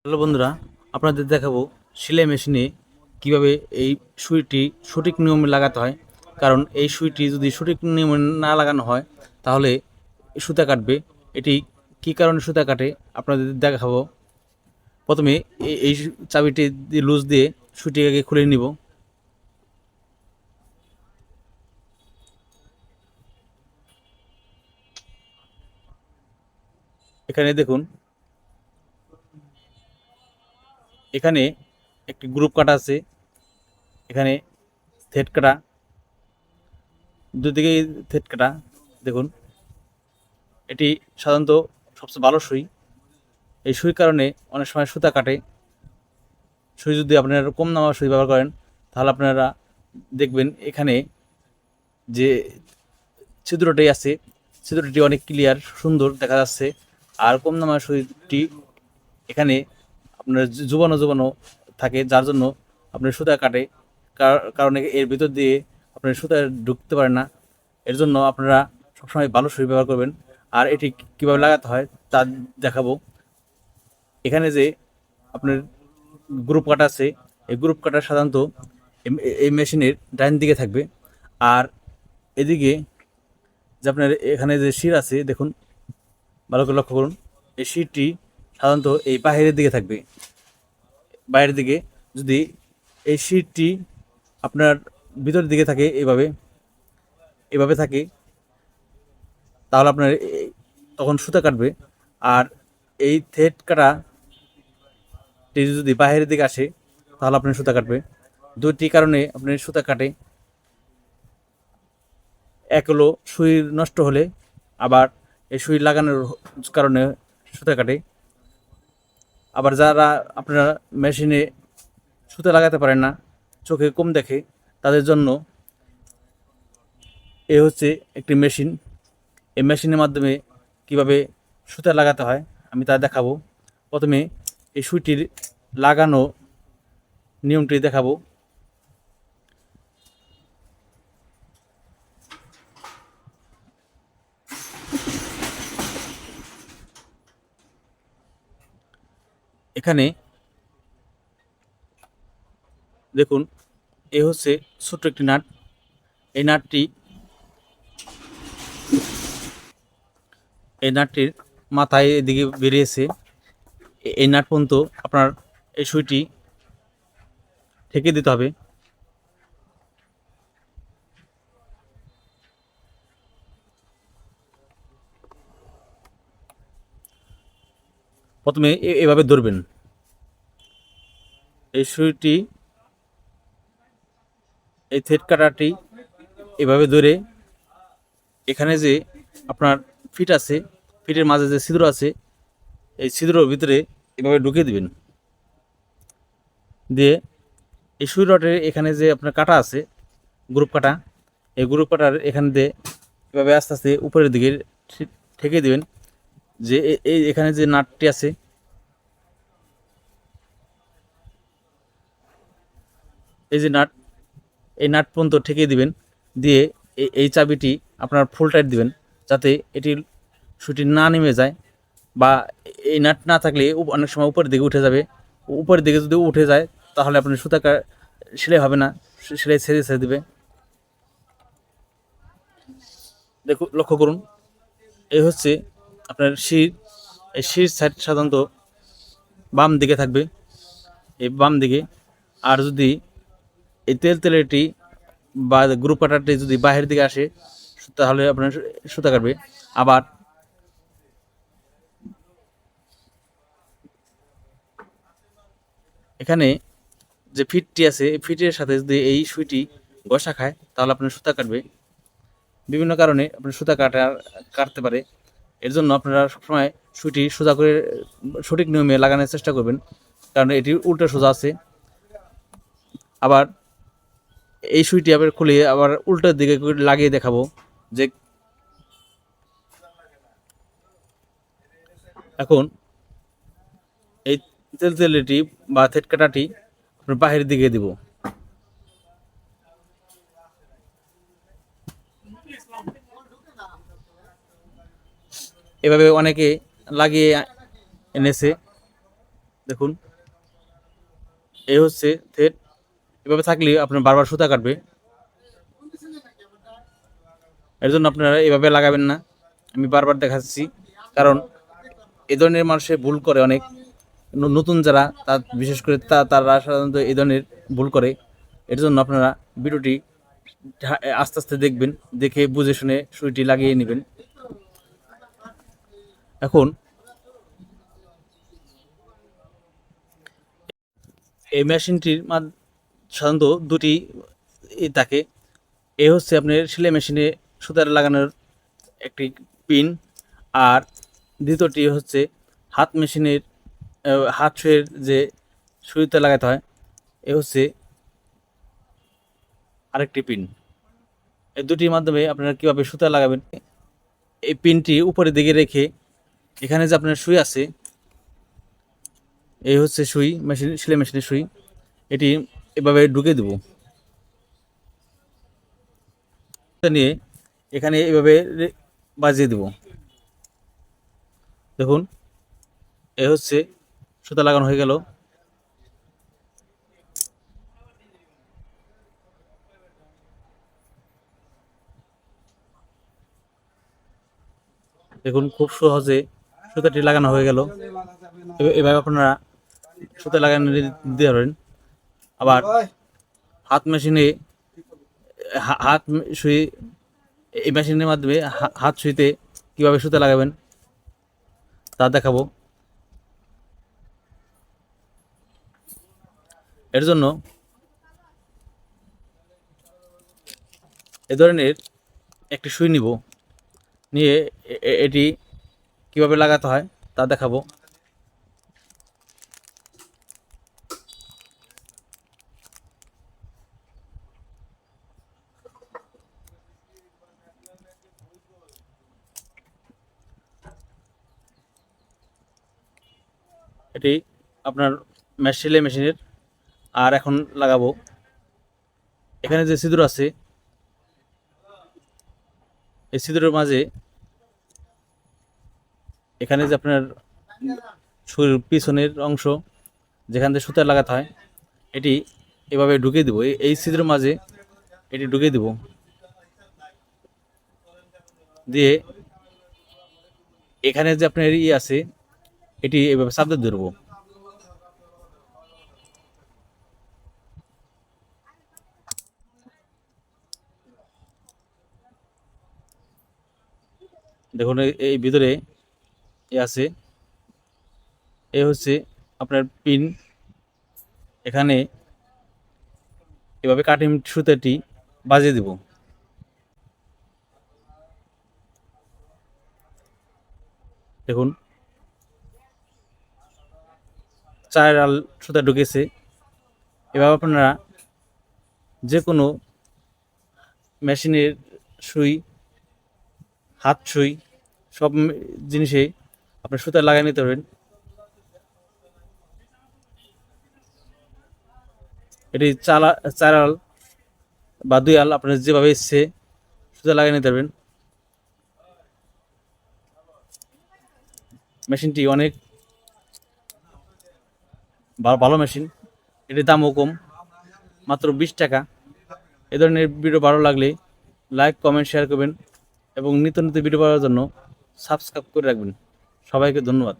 Hello বন্ধুরা, আপনাদের দেখাবো সেলাই মেশিনে কিভাবে এই সুইটি সঠিক নিয়মে লাগাতে হয়। কারণ এই সুইটি যদি সঠিক নিয়মে না লাগানো হয় তাহলে সুতা কাটবে। এটি কী কারণে সুতা কাটে আপনাদের দেখাবো। প্রথমে এই চাবিটি দিয়ে লুজ দিয়ে সুইটিকে খুলে নিব। এখানে দেখুন, এখানে একটি গ্রুপ কাটা আছে, এখানে থ্রেড কাটা, দুদিকেই থ্রেড কাটা। দেখুন, এটি সাধারণত সবচেয়ে ভালো সুই। এই সুই কারণে অনেক সময় সুতা কাটে। সুই যদি আপনারা কম দামা সুই ব্যবহার করেন তাহলে আপনারা দেখবেন এখানে যে ছিদ্রটি আছে, ছিদ্রটি অনেক ক্লিয়ার সুন্দর দেখা যাচ্ছে। আর কম দামা সুইটি এখানে আপনার জোবানো জোবানো থাকে, যার জন্য আপনার সুতা কাটে। কারণে এর ভিতর দিয়ে আপনার সুতা ঢুকতে পারে না। এর জন্য আপনারা সবসময় ভালো সুই ব্যবহার করবেন। আর এটি কীভাবে লাগাতে হয় তা দেখাবো। এখানে যে আপনার গ্রুপ কাটা আছে, এই গ্রুপ কাটা সাধারণত এই মেশিনের ডাইন দিকে থাকবে। আর এদিকে যে আপনার এখানে যে শির আছে, দেখুন ভালো করে লক্ষ্য করুন, এই শিরটি সাধারণত এই বাহিরের দিকে থাকবে। বাইরের দিকে যদি এই শিরটি আপনার ভিতরের দিকে থাকে, এভাবে এভাবে থাকে, তাহলে আপনার তখন সুতা কাটবে। আর এই থ্রেড কাটাটি যদি বাহিরের দিকে আসে তাহলে আপনার সুতা কাটবে। দুটি কারণে আপনার সুতা কাটে। এক হলো সুই নষ্ট হলে, আবার এই সুই লাগানোর কারণে সুতা কাটে। আবার যারা আপনারা মেশিনে সুতা লাগাতে পারেন না, চোখে কম দেখে, তাদের জন্য এ হচ্ছে একটি মেশিন। এই মেশিনের মাধ্যমে কিভাবে সুতা লাগাতে হয় আমি তা দেখাবো। প্রথমে এই সুইটির লাগানো নিয়মটি দেখাবো। এখানে দেখুন, এ হচ্ছে ছোট্ট একটি নাট। এই নাটটি এই নাটটির মাথায় এদিকে বেরিয়েছে। এই নাট পর্যন্ত আপনার এই সুইটি ঠেকে দিতে হবে। প্রথমে এভাবে ধরবেন এই সুইটি, এই থ্রেড কাটারটি এভাবে ধরে এখানে যে আপনার ফিট আছে, ফিটের মাঝে যে ছিদ্র আছে, এই ছিদ্রর ভিতরে এভাবে ঢুকিয়ে দিবেন। দিয়ে এই সুই রডের এখানে যে আপনার কাটা আছে, গ্রুপ কাটা, এই গ্রুপ কাটার এখান দিয়ে এভাবে আস্তে আস্তে উপরের দিকে ঠেকে দিবেন। যে এই এখানে যে নাটটি আছে, এই যে নাট, এই নাট পর্যন্ত ঠেকিয়ে দিবেন। দিয়ে এই চাবিটি আপনার ফুল টাইট দিবেন, যাতে এটি সুইটি না নেমে যায়। বা এই নাট না থাকলে অনেক সময় উপরের দিকে উঠে যাবে। উপরের দিকে যদি উঠে যায় তাহলে আপনার সুতা সেলাই হবে না, সেলাই ছেড়ে ছেড়ে দেবে। দেখুন, লক্ষ্য করুন, এই হচ্ছে আপনার শির। এই শির সাইড সাধারণত বাম দিকে থাকবে, এই বাম দিকে। আর যদি এই তেলেটি বা গ্রুপ কাটারটি যদি বাহিরের দিকে আসে তাহলে আপনার সুতা কাটবে। আবার এখানে যে ফিটটি আছে, এই ফিটের সাথে যদি এই সুইটি ঘষা খায় তাহলে আপনার সুতা কাটবে। বিভিন্ন কারণে আপনার সুতা কাটতে পারে। এর জন্য আপনারা সবসময় সুইটি সোজা করে সঠিক নিয়মে লাগানোর চেষ্টা করবেন, কারণ এটি উল্টো সোজা আছে। আবার এই সুইটি আবার খুলে আবার উল্টোর দিকে লাগিয়ে দেখাবো। যে এখন এই তেলতেলেটি বা থেট কাটাটি আপনার বাহিরের দিকে দিব। এভাবে অনেকে লাগিয়ে এনেছে, দেখুন, এই হচ্ছে থ্রেড। এভাবে থাকলে আপনার বারবার সুতা কাটবে। এর জন্য আপনারা এভাবে লাগাবেন না, আমি বারবার দেখাচ্ছি। কারণ এ ধরনের মানুষে ভুল করে অনেক, নতুন যারা বিশেষ করে তারা সাধারণত এই ধরনের ভুল করে। এর জন্য আপনারা ভিডিওটি আস্তে আস্তে দেখবেন, দেখে বুঝে শুনে সুইটি লাগিয়ে নেবেন। এখন এই মেশিনটির সাধারণত দুটি থাকে। এ হচ্ছে আপনার সেলাই মেশিনে সুতার লাগানোর একটি পিন, আর দ্বিতীয়টি হচ্ছে হাত মেশিনের হাত সুইয়ের যে সুইতে লাগাতে হয়, এ হচ্ছে আরেকটি পিন। এই দুটির মাধ্যমে আপনারা কীভাবে সুতা লাগাবেন, এই পিনটি উপরের দিকে রেখে এখানে যে আপনার সুই আছে, এই হচ্ছে সুই, সেলাই মেশিনের সুই, এটি এভাবে ঢুকে দেব নিয়ে এখানে এভাবে বাজিয়ে দেব। দেখুন, এ হচ্ছে সুতা লাগানো হয়ে গেল। দেখুন, খুব সহজে সুতাটি লাগানো হয়ে গেল। এভাবে আপনারা সুতা লাগানো দিতে পারেন। আবার হাত মেশিনে হাত সুই, এই মেশিনের মাধ্যমে হাত সুইতে কীভাবে সুতা লাগাবেন তা দেখাবো। এর জন্য এ ধরনের একটি সুই নিব, নিয়ে এটি কিভাবে লাগাতে হয় তা দেখাবো। এটি আপনার সেলাই মেশিনের, আর এখন লাগাবো। এখানে যে ছিদ্র আছে, এই ছিদ্রের মাঝে এখানে যে আপনার পিছনের অংশ যেখান থেকে সুতা লাগাতে হয়, এটি এভাবে ঢুকিয়ে দেবো। এই ছিদ্রের মাঝে এটি ঢুকিয়ে দেব, দিয়ে এখানে যে আপনার আছে, এটি এভাবে চাপ দিয়ে ধরবো। দেখুন, এই ভিতরে আছে, এ হচ্ছে আপনার পিন। এখানে এভাবে কাটিং সুতাটি বাজিয়ে দেব। দেখুন, 4 আল সুতা ঢুকেছে। এভাবে আপনারা যে কোনো মেশিনের সুই, হাত সুই, সব জিনিসে আপনার সুতা লাগিয়ে নিতে পারবেন। এটি 4 আল বা 2 আল আপনার যেভাবে ইচ্ছে সুতা লাগিয়ে নিতে পারবেন। মেশিনটি অনেক ভালো মেশিন, এটির দামও কম, মাত্র 20 টাকা। এ ধরনের ভিডিও ভালো লাগলে লাইক, কমেন্ট, শেয়ার করবেন এবং নিত্য নতুন ভিডিও পাওয়ার জন্য সাবস্ক্রাইব করে রাখবেন। সবাইকে ধন্যবাদ।